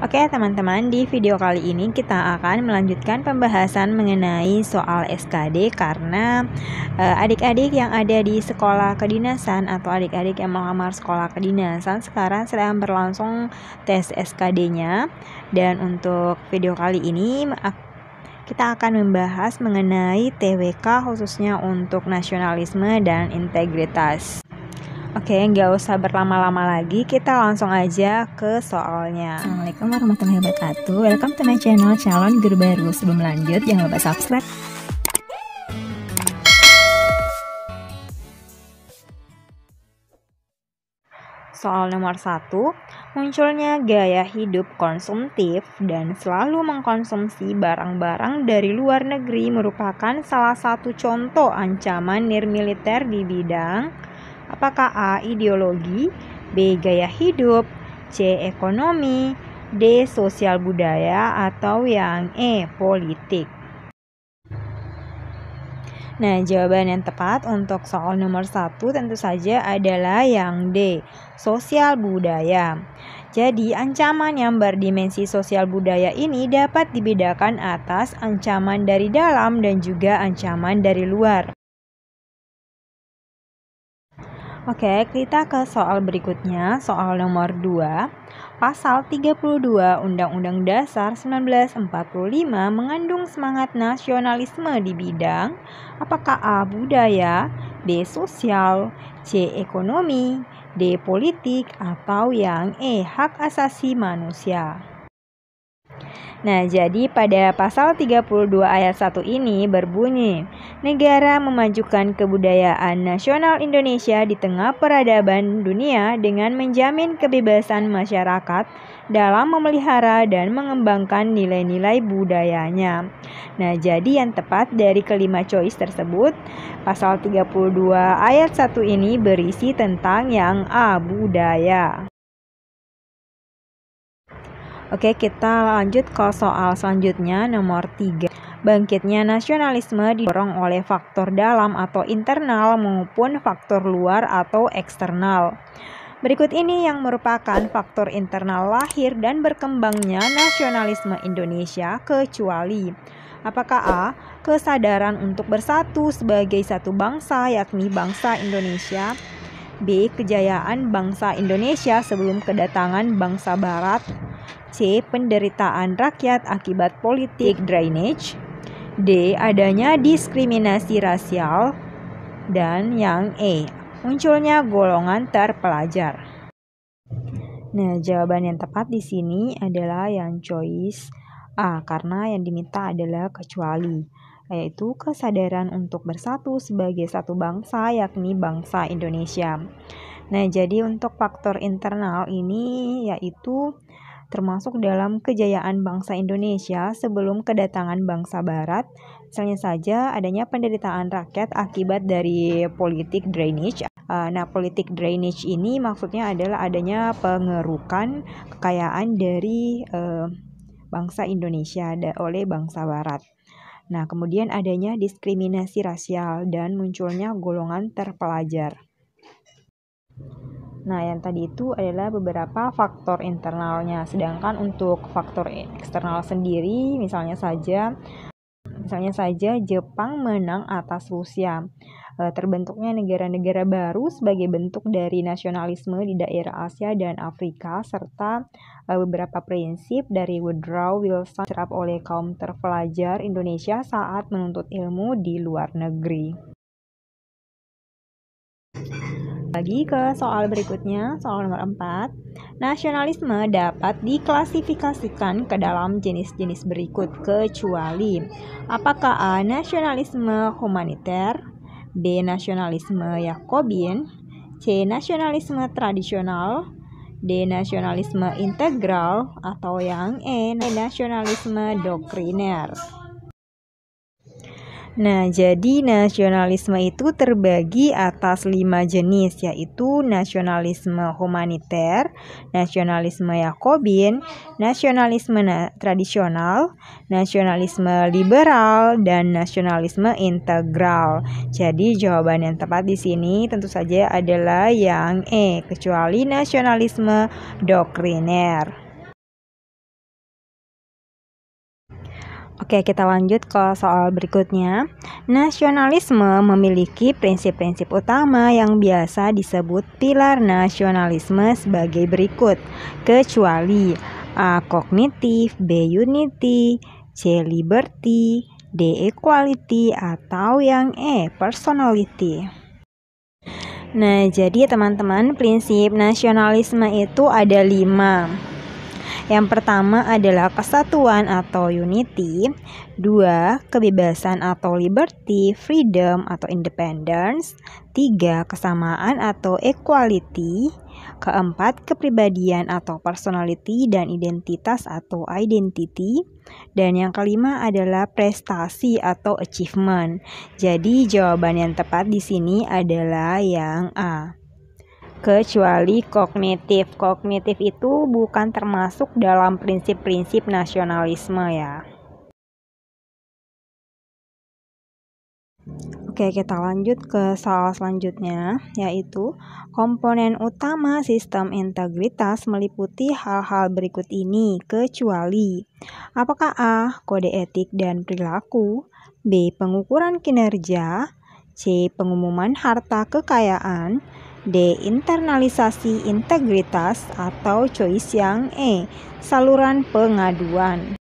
Oke teman-teman, di video kali ini kita akan melanjutkan pembahasan mengenai soal SKD karena adik-adik yang ada di sekolah kedinasan atau adik-adik yang melamar sekolah kedinasan sekarang sedang berlangsung tes SKD-nya. Dan untuk video kali ini kita akan membahas mengenai TWK khususnya untuk nasionalisme dan integritas. Oke, nggak usah berlama-lama lagi, kita langsung aja ke soalnya. Assalamualaikum warahmatullahi wabarakatuh. Welcome to my channel calon guru baru. Sebelum lanjut, jangan lupa subscribe. Soal nomor 1, munculnya gaya hidup konsumtif dan selalu mengkonsumsi barang-barang dari luar negeri merupakan salah satu contoh ancaman nirmiliter di bidang apakah A. Ideologi, B. Gaya hidup, C. Ekonomi, D. Sosial budaya, atau yang E. Politik. Nah, jawaban yang tepat untuk soal nomor 1 tentu saja adalah yang D. Sosial budaya. Jadi, ancaman yang berdimensi sosial budaya ini dapat dibedakan atas ancaman dari dalam dan juga ancaman dari luar. Oke, kita ke soal berikutnya, soal nomor 2. Pasal 32 Undang-Undang Dasar 1945 mengandung semangat nasionalisme di bidang apakah A. Budaya, B. Sosial, C. Ekonomi, D. Politik, atau yang E. Hak asasi manusia. Nah, jadi pada pasal 32 ayat 1 ini berbunyi, negara memajukan kebudayaan nasional Indonesia di tengah peradaban dunia dengan menjamin kebebasan masyarakat dalam memelihara dan mengembangkan nilai-nilai budayanya. Nah, jadi yang tepat dari kelima choice tersebut, pasal 32 ayat 1 ini berisi tentang yang A. Budaya. Oke, kita lanjut ke soal selanjutnya, nomor 3. Bangkitnya nasionalisme didorong oleh faktor dalam atau internal maupun faktor luar atau eksternal. Berikut ini yang merupakan faktor internal lahir dan berkembangnya nasionalisme Indonesia kecuali apakah A. Kesadaran untuk bersatu sebagai satu bangsa yakni bangsa Indonesia, B. Kejayaan bangsa Indonesia sebelum kedatangan bangsa Barat, C. Penderitaan rakyat akibat politik drainage, D. Adanya diskriminasi rasial, dan yang E. Munculnya golongan terpelajar. Nah, jawaban yang tepat di sini adalah yang choice A, karena yang diminta adalah kecuali, yaitu kesadaran untuk bersatu sebagai satu bangsa yakni bangsa Indonesia. Nah, jadi untuk faktor internal ini yaitu termasuk dalam kejayaan bangsa Indonesia sebelum kedatangan bangsa Barat. Misalnya saja adanya penderitaan rakyat akibat dari politik drainage. Nah, politik drainage ini maksudnya adalah adanya pengerukan kekayaan dari bangsa Indonesia oleh bangsa Barat. Nah, kemudian adanya diskriminasi rasial dan munculnya golongan terpelajar. Nah, yang tadi itu adalah beberapa faktor internalnya. Sedangkan untuk faktor eksternal sendiri, misalnya saja Jepang menang atas Rusia. Terbentuknya negara-negara baru sebagai bentuk dari nasionalisme di daerah Asia dan Afrika, serta beberapa prinsip dari Woodrow Wilson diserap oleh kaum terpelajar Indonesia saat menuntut ilmu di luar negeri. Lagi ke soal berikutnya, soal nomor 4. Nasionalisme dapat diklasifikasikan ke dalam jenis-jenis berikut kecuali apakah A. Nasionalisme humaniter, B. Nasionalisme Yakobin, C. Nasionalisme tradisional, D. Nasionalisme integral, atau yang E. Nasionalisme doktriner. Nah, jadi nasionalisme itu terbagi atas 5 jenis, yaitu nasionalisme humaniter, nasionalisme Yakobin, nasionalisme tradisional, nasionalisme liberal, dan nasionalisme integral. Jadi jawaban yang tepat di sini tentu saja adalah yang E, kecuali nasionalisme doktriner. Oke, kita lanjut ke soal berikutnya. Nasionalisme memiliki prinsip-prinsip utama yang biasa disebut pilar nasionalisme sebagai berikut, kecuali A. Kognitif, B. Unity, C. Liberty, D. Equality, atau yang E. Personality. Nah, jadi teman-teman, prinsip nasionalisme itu ada 5. Yang pertama adalah kesatuan atau unity, 2. Kebebasan atau liberty, freedom atau independence, 3. Kesamaan atau equality, 4. Kepribadian atau personality dan identitas atau identity, dan yang kelima adalah prestasi atau achievement. Jadi jawaban yang tepat di sini adalah yang A. Kecuali kognitif. Kognitif itu bukan termasuk dalam prinsip-prinsip nasionalisme ya. Oke, kita lanjut ke soal selanjutnya, yaitu komponen utama sistem integritas meliputi hal-hal berikut ini, kecuali apakah A. Kode etik dan perilaku, B. Pengukuran kinerja, C. Pengumuman harta kekayaan, D. Internalisasi integritas, atau choice yang E. Saluran pengaduan.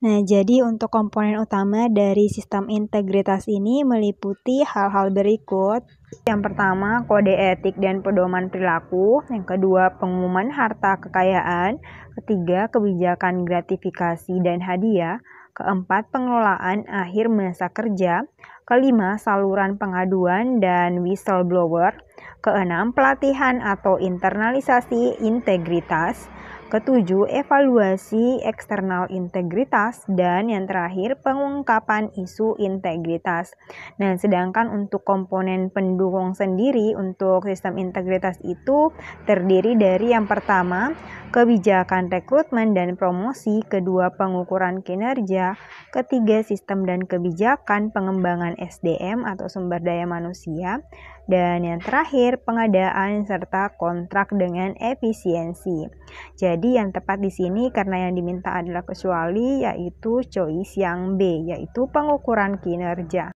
Nah, jadi untuk komponen utama dari sistem integritas ini meliputi hal-hal berikut. Yang pertama, kode etik dan pedoman perilaku. Yang kedua, pengumuman harta kekayaan. Ketiga, kebijakan gratifikasi dan hadiah. Keempat, pengelolaan akhir masa kerja. Kelima, saluran pengaduan dan whistleblower. Keenam, pelatihan atau internalisasi integritas. Ketujuh, evaluasi eksternal integritas, dan yang terakhir pengungkapan isu integritas. Nah, sedangkan untuk komponen pendukung sendiri untuk sistem integritas itu terdiri dari yang pertama, kebijakan rekrutmen dan promosi, kedua, pengukuran kinerja, ketiga, sistem dan kebijakan pengembangan SDM atau sumber daya manusia, dan yang terakhir, pengadaan serta kontrak dengan efisiensi. Jadi yang tepat di sini karena yang diminta adalah kecuali, yaitu choice yang B, yaitu pengukuran kinerja.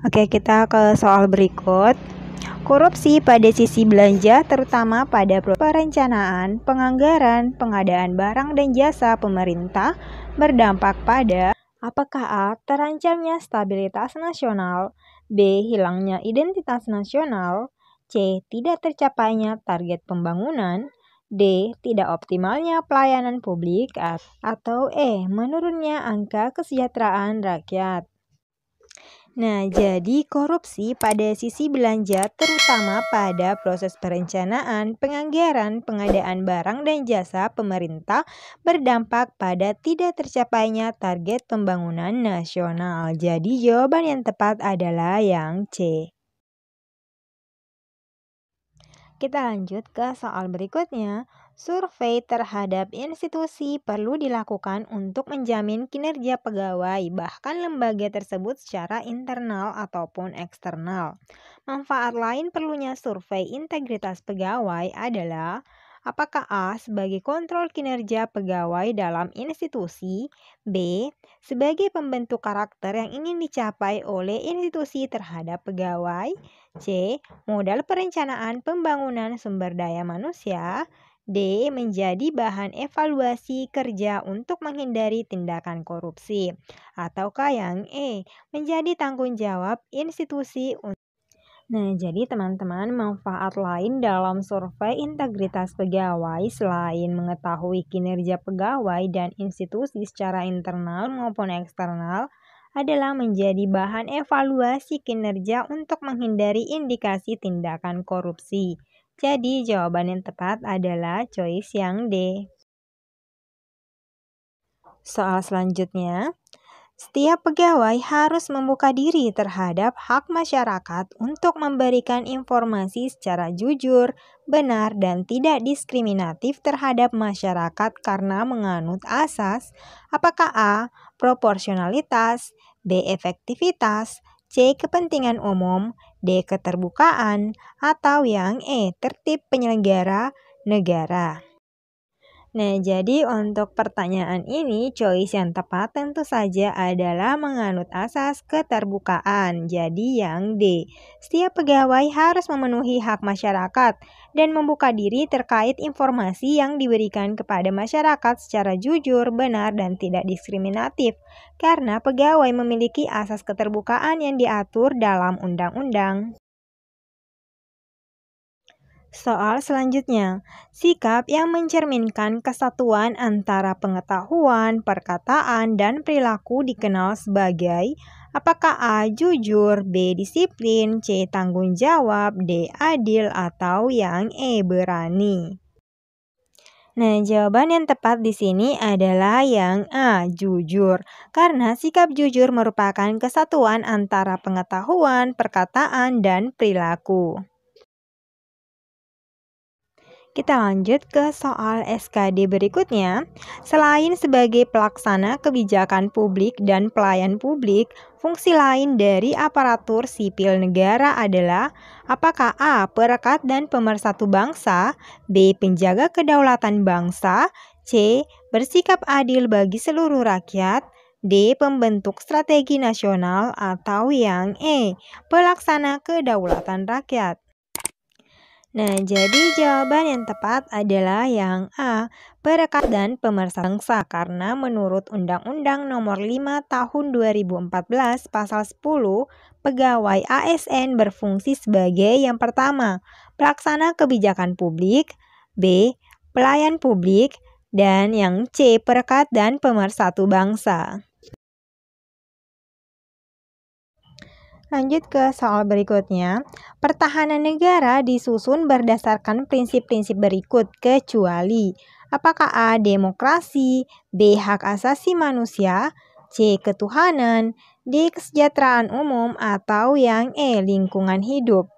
Oke, kita ke soal berikut. Korupsi pada sisi belanja terutama pada perencanaan, penganggaran, pengadaan barang dan jasa pemerintah berdampak pada apakah A. Terancamnya stabilitas nasional, B. Hilangnya identitas nasional, C. Tidak tercapainya target pembangunan, D. Tidak optimalnya pelayanan publik, atau E. Menurunnya angka kesejahteraan rakyat. Nah, jadi korupsi pada sisi belanja terutama pada proses perencanaan, penganggaran, pengadaan barang dan jasa pemerintah berdampak pada tidak tercapainya target pembangunan nasional. Jadi jawaban yang tepat adalah yang C. Kita lanjut ke soal berikutnya. Survei terhadap institusi perlu dilakukan untuk menjamin kinerja pegawai, bahkan lembaga tersebut secara internal ataupun eksternal. Manfaat lain perlunya survei integritas pegawai adalah apakah A. Sebagai kontrol kinerja pegawai dalam institusi, B. Sebagai pembentuk karakter yang ingin dicapai oleh institusi terhadap pegawai, C. Modal perencanaan pembangunan sumber daya manusia, D. Menjadi bahan evaluasi kerja untuk menghindari tindakan korupsi, ataukah yang E. Menjadi tanggung jawab institusi. Nah, jadi teman-teman, manfaat lain dalam survei integritas pegawai selain mengetahui kinerja pegawai dan institusi secara internal maupun eksternal adalah menjadi bahan evaluasi kinerja untuk menghindari indikasi tindakan korupsi. Jadi jawaban yang tepat adalah choice yang D. Soal selanjutnya, setiap pegawai harus membuka diri terhadap hak masyarakat untuk memberikan informasi secara jujur, benar, dan tidak diskriminatif terhadap masyarakat karena menganut asas apakah A. Proporsionalitas, B. Efektivitas, C. Kepentingan umum, D. Keterbukaan, atau yang E. Tertib penyelenggara negara. Nah, jadi untuk pertanyaan ini, choice yang tepat tentu saja adalah menganut asas keterbukaan. Jadi yang D. Setiap pegawai harus memenuhi hak masyarakat dan membuka diri terkait informasi yang diberikan kepada masyarakat secara jujur, benar, dan tidak diskriminatif. Karena pegawai memiliki asas keterbukaan yang diatur dalam undang-undang. Soal selanjutnya, sikap yang mencerminkan kesatuan antara pengetahuan, perkataan, dan perilaku dikenal sebagai apakah A. Jujur, B. Disiplin, C. Tanggung jawab, D. Adil, atau yang E. Berani. Nah, jawaban yang tepat di sini adalah yang A. Jujur, karena sikap jujur merupakan kesatuan antara pengetahuan, perkataan, dan perilaku. Kita lanjut ke soal SKD berikutnya. Selain sebagai pelaksana kebijakan publik dan pelayan publik, fungsi lain dari aparatur sipil negara adalah apakah A. Perekat dan pemersatu bangsa, B. Penjaga kedaulatan bangsa, C. Bersikap adil bagi seluruh rakyat, D. Pembentuk strategi nasional, atau yang E. Pelaksana kedaulatan rakyat. Nah, jadi jawaban yang tepat adalah yang A, perekat dan pemersatu bangsa, karena menurut Undang-Undang Nomor 5 Tahun 2014 Pasal 10, pegawai ASN berfungsi sebagai yang pertama, pelaksana kebijakan publik, B, pelayan publik, dan yang C, perekat dan pemersatu bangsa. Lanjut ke soal berikutnya. Pertahanan negara disusun berdasarkan prinsip-prinsip berikut kecuali apakah A. Demokrasi, B. Hak asasi manusia, C. Ketuhanan, D. Kesejahteraan umum, atau yang E. Lingkungan hidup.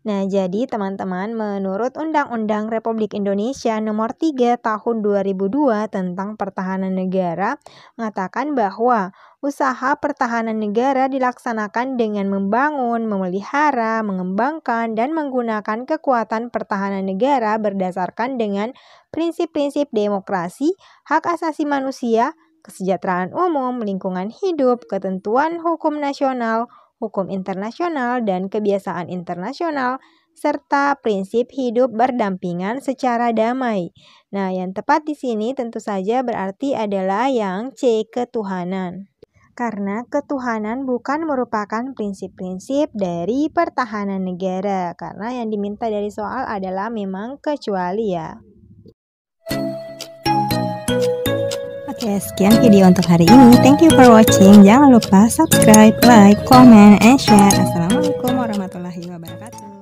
Nah, jadi teman-teman, menurut Undang-Undang Republik Indonesia Nomor 3 Tahun 2002 tentang Pertahanan Negara mengatakan bahwa usaha pertahanan negara dilaksanakan dengan membangun, memelihara, mengembangkan, dan menggunakan kekuatan pertahanan negara berdasarkan dengan prinsip-prinsip demokrasi, hak asasi manusia, kesejahteraan umum, lingkungan hidup, ketentuan hukum nasional, hukum internasional, dan kebiasaan internasional, serta prinsip hidup berdampingan secara damai. Nah, yang tepat di sini tentu saja berarti adalah yang C, ketuhanan. Karena ketuhanan bukan merupakan prinsip-prinsip dari pertahanan negara, karena yang diminta dari soal adalah memang kecuali ya. Oke, sekian video untuk hari ini. Thank you for watching. Jangan lupa subscribe, like, comment, and share. Assalamualaikum warahmatullahi wabarakatuh.